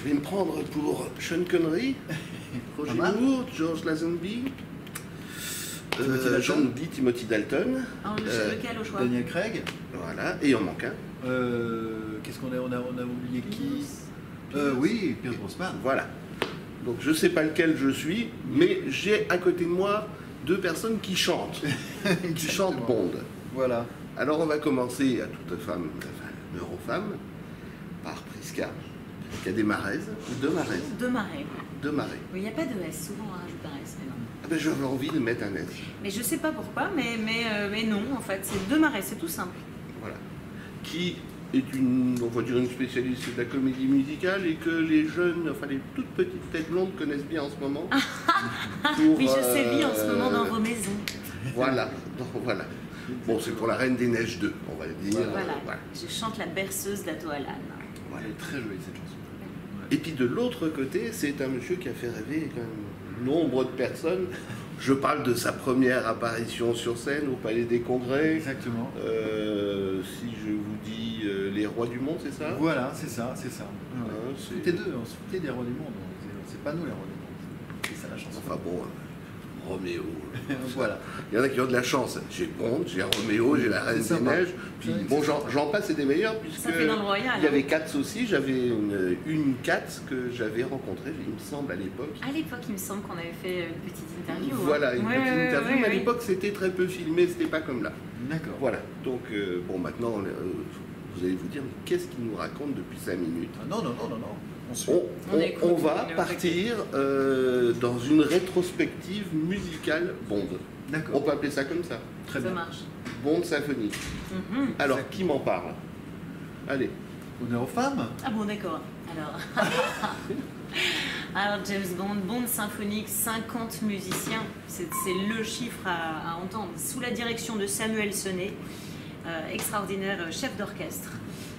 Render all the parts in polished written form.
vais me prendre pour Sean Connery, Roger Moore, George Lazenby, Timothy Dalton. Lequel au choix? Daniel Craig. Voilà, et il en manque un. Qu'est-ce qu'on a, on a oublié qui? Oui, Pierce Brosnan. Voilà. Donc je ne sais pas lequel je suis, mais j'ai à côté de moi deux personnes qui chantent. Qui chantent Bond. Voilà. Alors on va commencer à toute femme, enfin neurofemme, par Prisca, qui a des maraises, deux maraises. Deux marais. Deux marais. Il n'y a pas de S, souvent on rajoute un S, mais non. Ah ben, j'avais envie de mettre un S. Mais je sais pas pourquoi, mais non, en fait, c'est deux marais, c'est tout simple. Voilà. Qui est on va dire une spécialiste de la comédie musicale et que les jeunes, enfin les toutes petites têtes blondes connaissent bien en ce moment. Oui, je sévis en ce moment dans vos maisons. Voilà, donc, voilà. Bon, c'est pour la Reine des Neiges 2, on va le dire. Voilà. Je chante la berceuse d'Ato Alan. Voilà. Elle est très jolie cette chanson. Et puis de l'autre côté, c'est un monsieur qui a fait rêver quand même nombre de personnes. Je parle de sa première apparition sur scène au Palais des Congrès. Exactement. Si je vous dis Les Rois du Monde, c'est ça? Voilà, c'est ça, c'est ça. Hein, C'était deux, on se foutait des Rois du Monde. C'est pas nous les Rois du Monde. C'est ça la chanson. Enfin bon, Roméo. Voilà. Il y en a qui ont de la chance. J'ai Bond, j'ai Roméo, j'ai la Reine des Neiges. Puis bon, j'en passe et des meilleurs, puisque ça fait dans le Royal, il y avait Katz aussi. J'avais une Katz que j'avais rencontrée, il me semble, à l'époque. À l'époque, il me semble qu'on avait fait une petite interview. Voilà, une petite interview, mais à oui. l'époque, c'était très peu filmé, c'était pas comme là. D'accord. Voilà, donc bon, maintenant, vous allez vous dire, mais qu'est-ce qu'il nous raconte depuis 5 minutes? Ah, non. On va partir dans une rétrospective musicale Bond. D'accord. On peut appeler ça comme ça. Très Ça bien. marche. Bond symphonique. Alors, qui m'en parle? Allez. Honneur aux femmes. Ah bon, d'accord. Alors, James Bond symphonique, 50 musiciens. C'est le chiffre à entendre. Sous la direction de Samuel Sonnet, extraordinaire chef d'orchestre.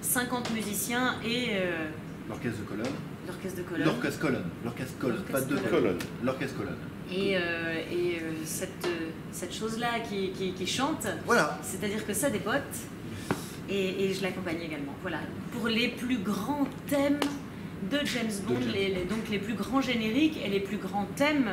50 musiciens et... L'orchestre de colonne. L'orchestre de colonne. L'orchestre colonne. L'orchestre colonne. Pas de colonne. L'orchestre colonne. Et cette chose-là qui chante, Voilà. c'est-à-dire que ça dépote, et je l'accompagne également. Voilà, pour les plus grands thèmes de James Bond, donc les plus grands génériques et les plus grands thèmes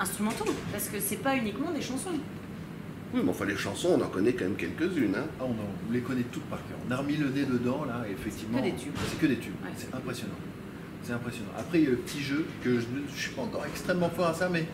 instrumentaux, parce que c'est pas uniquement des chansons. Oui, mais enfin, les chansons, on en connaît quand même quelques-unes. Hein. Ah, on les connaît toutes par cœur. On a remis le nez dedans, là, et effectivement. C'est que des tubes. C'est que des tubes. Ouais. C'est impressionnant. C'est impressionnant. Après, il y a le petit jeu, que je ne suis pas encore extrêmement fort à ça, mais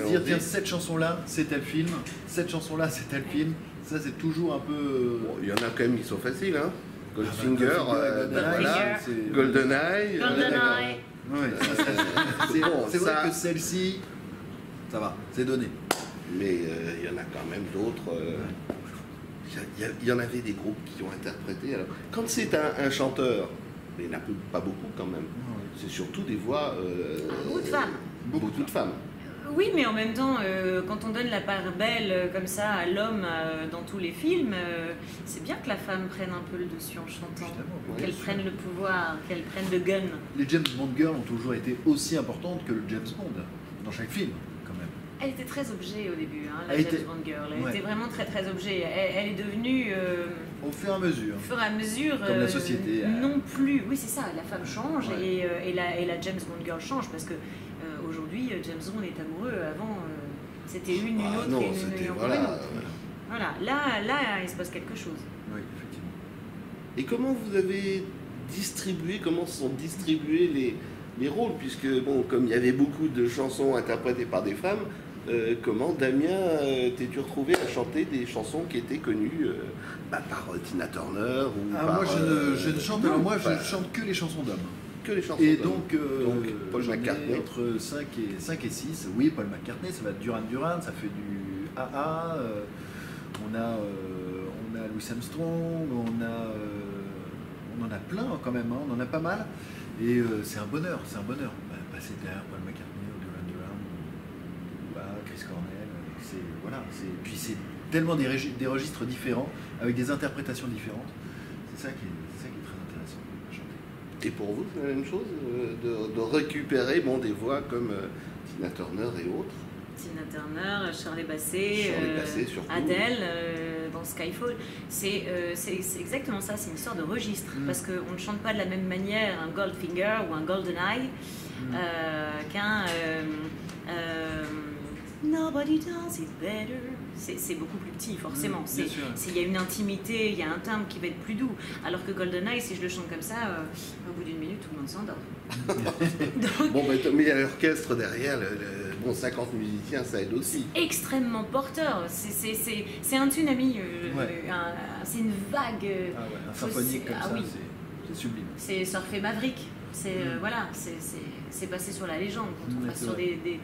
dire, tiens, cette chanson-là, c'est tel film, cette chanson-là, c'est tel film, ça, c'est toujours un peu. Bon, il y en a quand même qui sont faciles. Hein. Goldfinger, voilà, GoldenEye. GoldenEye. Ouais, c'est ça- vrai que celle-ci, ça va, c'est donné. Mais il y en a quand même d'autres. Il y en avait des groupes qui ont interprété. Alors, quand c'est un chanteur, mais il n'y en a pas beaucoup quand même. C'est surtout des voix. Beaucoup de femmes. Beaucoup de femmes. Oui, mais en même temps, quand on donne la part belle comme ça à l'homme dans tous les films, c'est bien que la femme prenne un peu le dessus en chantant, Évidemment, qu'elle prenne le pouvoir, qu'elle prenne le gun. Les James Bond Girls ont toujours été aussi importantes que le James Bond, dans chaque film, quand même. Elle était très objet au début, hein, la Elle James était- Bond Girl. Elle ouais. était vraiment très très objet. Elle est devenue, Au fur et à mesure. au fur et à mesure, Comme la société, non plus. Oui, c'est ça. La femme change Ouais. et la James Bond Girl change parce que aujourd'hui, James Bond est amoureux. Avant, c'était une autre non, et une c'était. encore Voilà. une autre. Voilà. Là, il se passe quelque chose. Oui, effectivement. Et comment vous avez distribué, comment sont distribués les rôles? Puisque, bon, comme il y avait beaucoup de chansons interprétées par des femmes, comment, Damien, t'es-tu retrouvé à chanter des chansons qui étaient connues par Tina Turner ou par, Moi, je ne chante, alors moi, enfin, je chante que les chansons d'hommes. que les chansons Et d'hommes. donc, Paul j'en ai McCartney. entre 5 et 6. Oui, Paul McCartney, ça va de Duran Duran, ça fait du AA. On a Louis Armstrong, on en a plein quand même, hein, on en a pas mal. Et c'est un bonheur, passer derrière Paul McCartney ou Duran Duran ou Chris Cornell. Puis c'est tellement des registres différents, avec des interprétations différentes. C'est ça qui est très intéressant à chanter. Et pour vous, c'est la même chose, de récupérer des voix comme Tina Turner et autres? Tina Turner, Shirley Bassey, Surtout. Adele, dans Skyfall, c'est exactement ça, c'est une histoire de registre, parce qu'on ne chante pas de la même manière un Goldfinger ou un GoldenEye qu'un Nobody does it better. C'est beaucoup plus petit, forcément. Il y a une intimité, il y a un timbre qui va être plus doux. Alors que GoldenEye, si je le chante comme ça, au bout d'une minute, tout le monde s'endort. Bon, mais il y a l'orchestre derrière, bon, 50 musiciens, ça aide aussi. Extrêmement porteur. C'est un tsunami, c'est une vague. Un symphonique comme ça, oui. c'est sublime. C'est surfer Maverick. Voilà, c'est passé sur la légende. Quand on passe sur des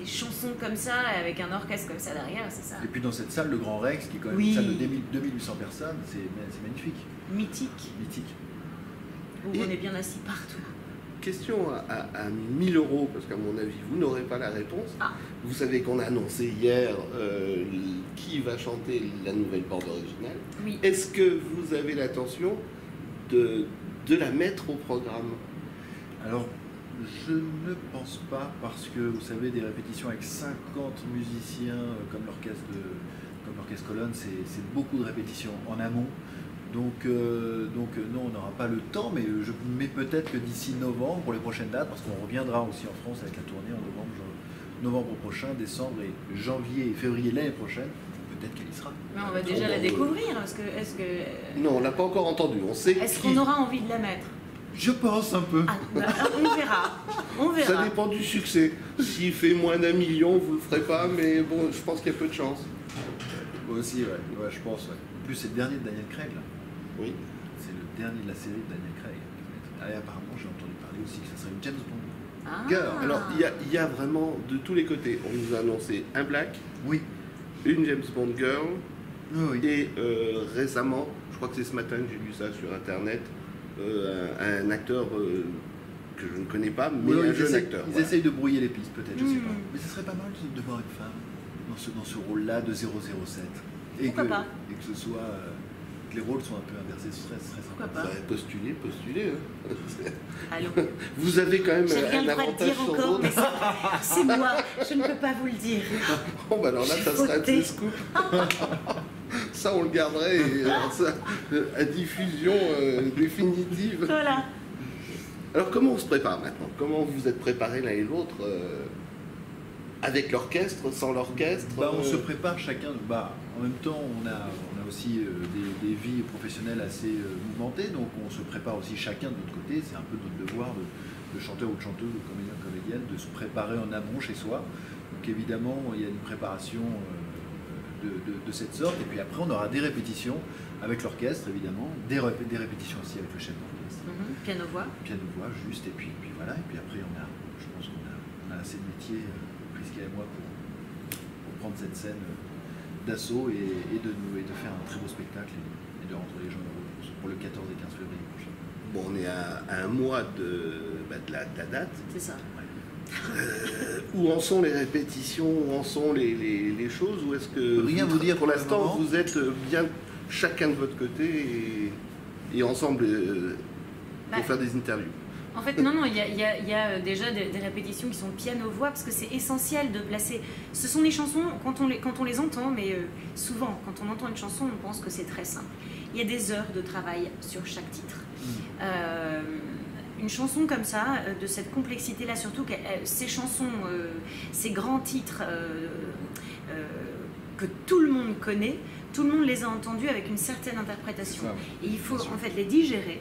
chansons comme ça, avec un orchestre comme ça derrière, c'est ça. Et puis dans cette salle, le Grand Rex, qui est quand même une salle de 2800 personnes, c'est magnifique. Mythique. Où on est bien assis partout. Question à 1000 €, parce qu'à mon avis, vous n'aurez pas la réponse. Vous savez qu'on a annoncé hier qui va chanter la nouvelle bande originale. Oui. Est-ce que vous avez l'intention de la mettre au programme? Alors, je ne pense pas, parce que vous savez, des répétitions avec 50 musiciens comme l'orchestre Colonne, c'est beaucoup de répétitions en amont. Donc non, on n'aura pas le temps, mais peut-être que d'ici novembre, pour les prochaines dates, parce qu'on reviendra aussi en France avec la tournée en novembre prochain, décembre et janvier et février l'année prochaine, peut-être qu'elle y sera. Mais on va déjà la découvrir, Non, on l'a pas encore entendu. Est-ce qu'on aura envie de la mettre? Je pense un peu. On verra. Ça dépend du succès. S'il fait moins d'1 million, vous le ferez pas, mais bon, je pense qu'il y a peu de chance. Moi aussi, ouais, je pense. Ouais. En plus, c'est le dernier de Daniel Craig, là. Oui. C'est le dernier de la série de Daniel Craig. Et apparemment, j'ai entendu parler aussi que ça serait une James Bond. Girl. Alors, il y a vraiment de tous les côtés. On nous a annoncé un Black, une James Bond Girl, et récemment, je crois que c'est ce matin que j'ai lu ça sur Internet, un acteur que je ne connais pas, mais un jeune acteur. Ils essayent de brouiller les pistes, peut-être, je ne sais pas. Mais ce serait pas mal de voir une femme dans ce rôle-là de 007. Pourquoi pas? Et que ce soit... que les rôles soient un peu inversés, ce serait Pourquoi sympa. pas? Postuler. Hein. Allons. Vous avez quand même un avantage sur d'autres. Mais c'est moi, je ne peux pas vous le dire. Bon, bah alors là, ça sera un petit scoop. Ça, on le garderait à diffusion définitive. Voilà. Alors, comment on se prépare maintenant? Comment vous êtes préparés l'un et l'autre avec l'orchestre, sans l'orchestre? On se prépare chacun. En même temps, on a aussi des vies professionnelles assez mouvementées, donc on se prépare aussi chacun de notre côté. C'est un peu notre devoir de chanteur ou de chanteuse, de comédien ou comédienne, de se préparer en amont chez soi. Donc évidemment, il y a une préparation de cette sorte, et puis après on aura des répétitions avec l'orchestre, évidemment, des répétitions aussi avec le chef d'orchestre. Piano-voix, juste, et puis voilà, et puis après je pense qu'on a assez de métier, Prisca et moi, pour prendre cette scène d'assaut et de faire un très beau spectacle et de rendre les gens heureux pour le 14 et 15 février prochain. Bon, on est à un mois de la date. C'est ça. Où en sont les répétitions, où en sont les choses, ou est-ce que rien vous dire pour l'instant vous êtes bien chacun de votre côté et ensemble pour faire des interviews? En fait, non, il y a déjà des répétitions qui sont piano-voix, parce que c'est essentiel de placer. Ce sont des chansons, quand on les entend, mais souvent, quand on entend une chanson, on pense que c'est très simple. Il y a des heures de travail sur chaque titre. Une chanson comme ça, de cette complexité-là, surtout que ces chansons, ces grands titres que tout le monde connaît, tout le monde les a entendus avec une certaine interprétation. Et il faut en fait les digérer,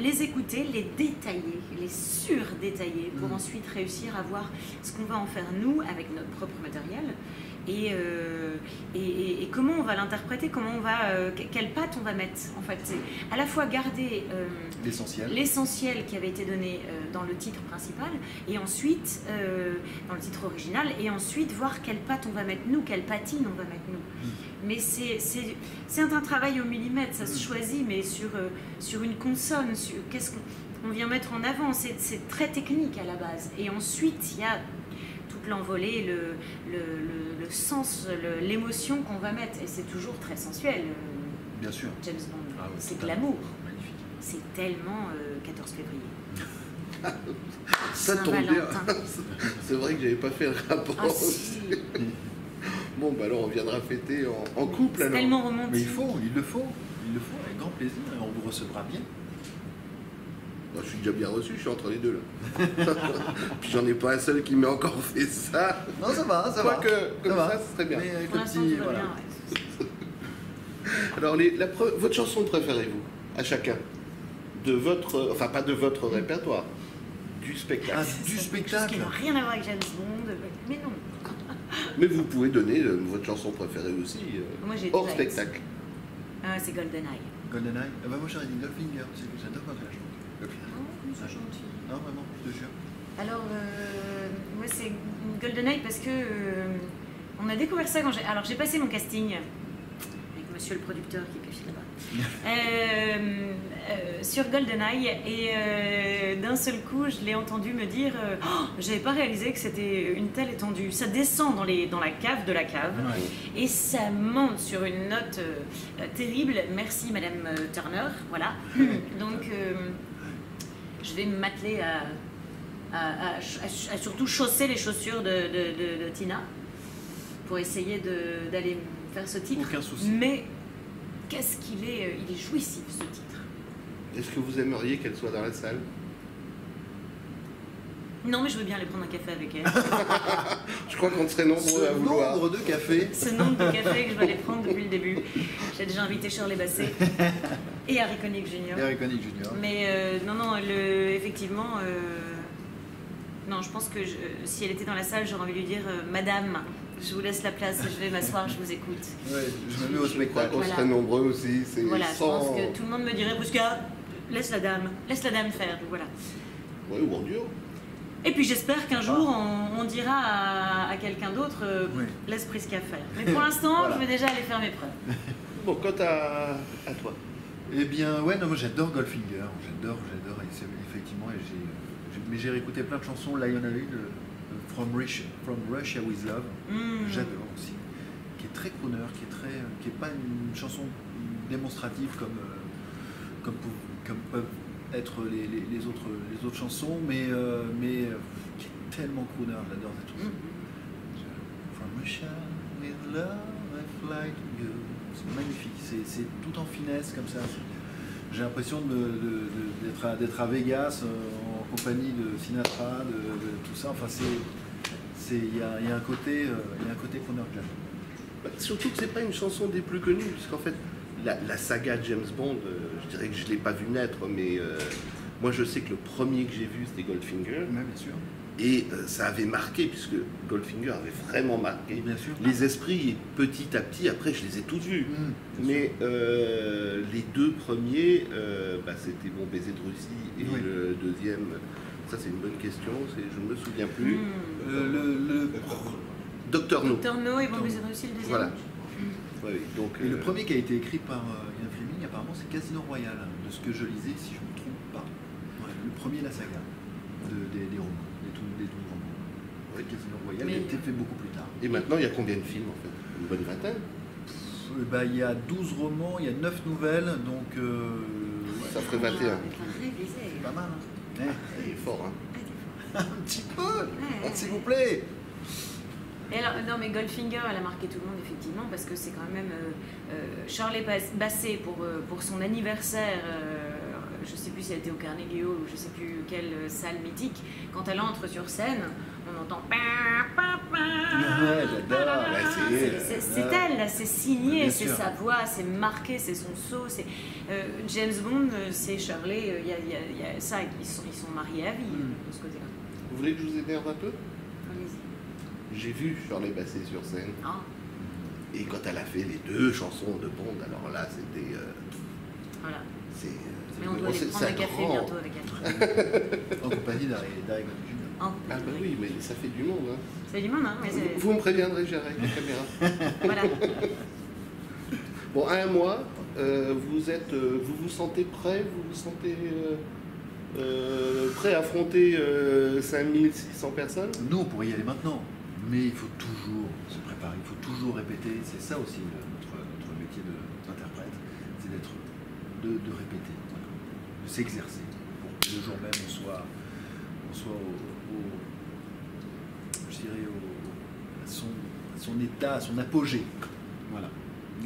les écouter, les détailler, les surdétailler pour ensuite réussir à voir ce qu'on va en faire nous avec notre propre matériel et comment on va l'interpréter, quelle patte on va mettre. En fait, c'est à la fois garder l'essentiel qui avait été donné dans le titre principal et ensuite dans le titre original, et ensuite voir quelle patte on va mettre nous, quelle patine on va mettre nous. Mais c'est un travail au millimètre, ça se choisit, mais sur une consonne, qu'est-ce qu'on vient mettre en avant, c'est très technique à la base. Et ensuite, il y a toute l'envolée, le sens, l'émotion qu'on va mettre, et c'est toujours très sensuel. Bien sûr. James Bond, c'est de l'amour. Magnifique. C'est tellement 14 février. Ça tombe bien. C'est vrai que j'avais pas fait le rapport. Si. Bon, bah alors on viendra fêter en couple C'est alors. tellement romantique. Mais il le faut, avec grand plaisir, et on vous recevra bien. Moi, je suis déjà bien reçu, je suis entre les deux là. Puis j'en ai pas un seul qui m'ait encore fait ça. Non, ça va, ça va. Quoique, comme va. ça, ce serait bien. Mais avec Pour le l'instant, petit, tout va voilà. bien. Ouais. Alors, votre chanson préférée, vous, à chacun, de votre, enfin pas de votre répertoire, du spectacle. Ah, Ça, du c'est quelque spectacle. chose qui n'a rien à voir avec James Bond. Mais non. Mais vous pouvez donner votre chanson préférée aussi, Moi, j'ai hors direct. spectacle. Ah, c'est GoldenEye. GoldenEye. Ah bah moi j'aurais dit Goldfinger, j'adore quand elle chante. Oh, c'est gentil. Non, vraiment, je te jure. Alors, moi, c'est GoldenEye parce que on a découvert ça quand j'ai. Alors, j'ai passé mon casting avec monsieur le producteur qui est caché là-bas sur GoldenEye et d'un seul coup, je l'ai entendu me dire oh, j'avais pas réalisé que c'était une telle étendue. Ça descend dans la cave de la cave et ça monte sur une note terrible. Merci, Madame Turner. Voilà. Donc, je vais m'atteler à surtout chausser les chaussures de Tina pour essayer d'aller faire ce titre. Aucun souci. Mais qu'est-ce qu'il est, il est jouissif ce titre. Est-ce que vous aimeriez qu'elle soit dans la salle? Non, mais je veux bien aller prendre un café avec elle. Je crois qu'on serait nombreux à Ce vouloir. nombre de cafés. Ce nombre de cafés que je vais aller prendre depuis le début. J'ai déjà invité Shirley Bassey et Harry Connick Jr. Eric Connick Jr. Mais non, effectivement, non, je pense que si elle était dans la salle, j'aurais envie de lui dire Madame, je vous laisse la place, je vais m'asseoir, je vous écoute. Ouais, je me mets au Je crois spectacle. qu'on Voilà. serait nombreux aussi. C'est Voilà, je sans... pense que tout le monde me dirait Bousca, laisse la dame faire. Donc, voilà. Oui, ou en duo. Et puis j'espère qu'un jour on dira à quelqu'un d'autre Oui. laisse Prisca faire. Mais pour l'instant, Voilà. je vais déjà aller faire mes preuves. Bon, quant à toi. Eh bien, ouais, non, moi j'adore Goldfinger, j'adore, et c'est effectivement, mais j'ai réécouté plein de chansons, Lionel From Russia With Love, j'adore aussi, qui est très crooner, qui est pas une chanson démonstrative comme peuvent être les autres chansons, mais qui est tellement crooner, j'adore cette chanson. From Russia With Love, I fly to you. C'est magnifique, c'est tout en finesse comme ça. J'ai l'impression d'être à Vegas en compagnie de Sinatra, de tout ça. Enfin, il y a un côté crooner que j'aime. Bah, surtout que c'est pas une chanson des plus connues, puisqu'en fait, la saga James Bond, je dirais que je l'ai pas vu naître, mais moi je sais que le premier que j'ai vu c'était Goldfinger, Ouais, bien sûr. et ça avait marqué, puisque Goldfinger avait vraiment marqué Bien sûr. les esprits, et petit à petit, après je les ai tous vus. Bien Mais les deux premiers, c'était Bon Baiser de Russie, et Oui. le deuxième, ça c'est une bonne question, je ne me souviens plus. Docteur No. Docteur No et Bon Baiser de Russie, le deuxième. Voilà. Ouais, donc, Et le premier qui a été écrit par Ian Fleming, apparemment, c'est Casino Royale, de ce que je lisais, si je ne me trompe pas. Ouais, le premier de la saga, des romans, des 12 romans. Ouais, Casino Royale, Mais- il a été fait beaucoup plus tard. Et maintenant, il y a combien de films en fait? Une bonne vingtaine? Il y a 12 romans, il y a 9 nouvelles, donc Ça ferait Ah, 21. c'est pas mal. Hein. Il est fort, hein? Un petit peu, Ouais. s'il vous plaît. Et alors, non, mais Goldfinger, elle a marqué tout le monde, effectivement, parce que c'est quand même Shirley Bassey pour son anniversaire. Je ne sais plus si elle était au Carnegie Hall ou je ne sais plus quelle salle mythique. Quand elle entre sur scène, on entend. Ouais, j'adore. C'est elle, là, c'est signé, Bien c'est sûr. sa voix, c'est marqué, c'est son saut. James Bond, c'est Shirley. Il y a ça, ils sont mariés à vie de ce côté-là. Vous voulez que je vous énerve un peu? Allez-y. J'ai vu Shirley Bassey sur scène, Ah. et quand elle a fait les deux chansons de Bond, alors là, c'était... Voilà. Mais on bon, doit aller prendre ça un café rend- bientôt avec elle. En compagnie d'Harry Connick Jr. Ah Ah bah oui, mais ça fait du monde, hein. C'est du monde, hein, mais c'est... Vous me préviendrez, j'irai avec la caméra. Voilà. Bon, à un mois, vous vous sentez prêt? Vous vous sentez prêt à affronter 5600 personnes? Nous, on pourrait y aller maintenant, mais il faut toujours se préparer, il faut toujours répéter. C'est ça aussi notre métier d'interprète, c'est de répéter, de s'exercer pour que le jour même on soit à son son état, son apogée. Voilà.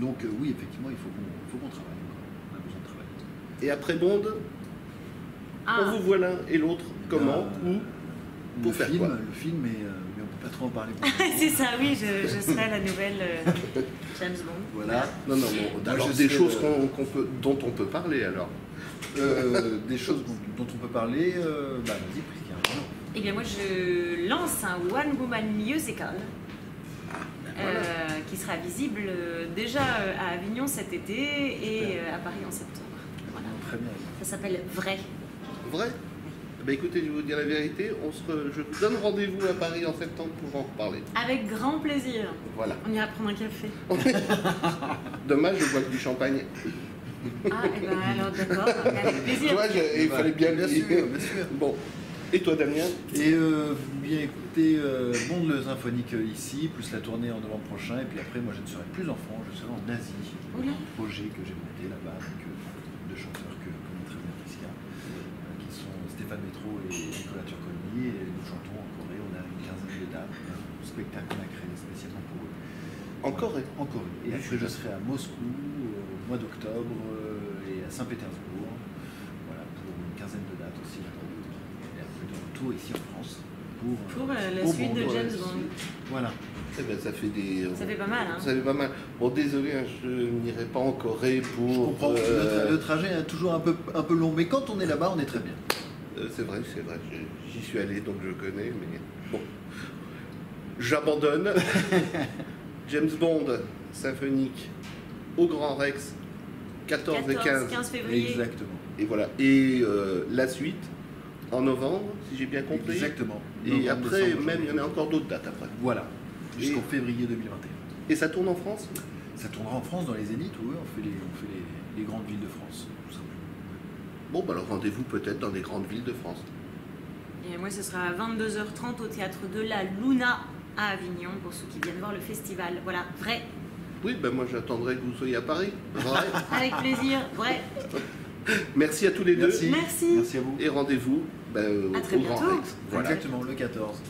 Donc oui, effectivement, il faut qu'on travaille encore. On a besoin de travailler. Et après Bond, on vous voit l'un et l'autre. Comment, où, pour faire quoi? Le film, mais on ne peut pas trop en parler. C'est ça, oui, je serai la nouvelle James Bond. Voilà. Non, alors des choses dont on peut parler alors. Des choses dont on peut parler, vas-y, Priscilla. Eh bien moi je lance un One Woman Musical qui sera visible déjà à Avignon cet été et à Paris en septembre. Voilà. Très bien. Ça s'appelle Vrai. Vrai? Bah écoutez, je vais vous dire la vérité, je vous donne rendez-vous à Paris en septembre pour en reparler. Avec grand plaisir. Voilà. On ira prendre un café. Dommage, je bois que du champagne. Ah, et ben alors d'accord, avec plaisir. Tu vois, il fallait bien le dire. Bien sûr. Bon. Et toi, Damien? Et bien écoutez, Bond le symphonique ici, plus la tournée en novembre prochain, et puis après, moi je ne serai plus en France, je serai en Asie. Oula. Un projet que j'ai monté là-bas avec deux chanteurs que connaît très bien Priscilla, qui sont Stéphane Métro et Nicolas Turconi, et nous chantons en Corée. On a une quinzaine de dates, un spectacle qu'on a créé spécialement pour eux. En Corée? En Corée. Et après, je serai à Moscou au mois d'octobre et à Saint-Pétersbourg, voilà, pour une quinzaine de dates aussi. Et après, de retour ici en France pour la suite de James Bond. Voilà. Eh ben, ça fait pas mal, hein. Ça fait pas mal. Bon, désolé, hein, je n'irai pas en Corée pour... Je comprends, le trajet est toujours un peu long, mais quand on est là-bas, on est très bien. C'est vrai, j'y suis allé, donc je connais, mais bon. J'abandonne. James Bond, symphonique, au Grand Rex, 14 et 15 février. Exactement. Et voilà. Et la suite, en novembre, si j'ai bien compris. Exactement. Et Novembre, après, décembre, même, il y en a janvier. encore d'autres dates après. Voilà. Jusqu'en février 2021. Et ça tourne en France? Ça tournera en France dans les Zéniths, oui, on fait les grandes villes de France, tout simplement. Bon, bah alors rendez-vous peut-être dans les grandes villes de France. Et moi, ce sera à 22h30 au théâtre de la Luna à Avignon pour ceux qui viennent voir le festival. Voilà, Vrai. Oui, ben moi j'attendrai que vous soyez à Paris. Vrai. Avec plaisir, Vrai. Merci à tous les deux. Merci. Merci à vous. Et rendez-vous À très au Grand bientôt. Rex. Voilà. Exactement, le 14.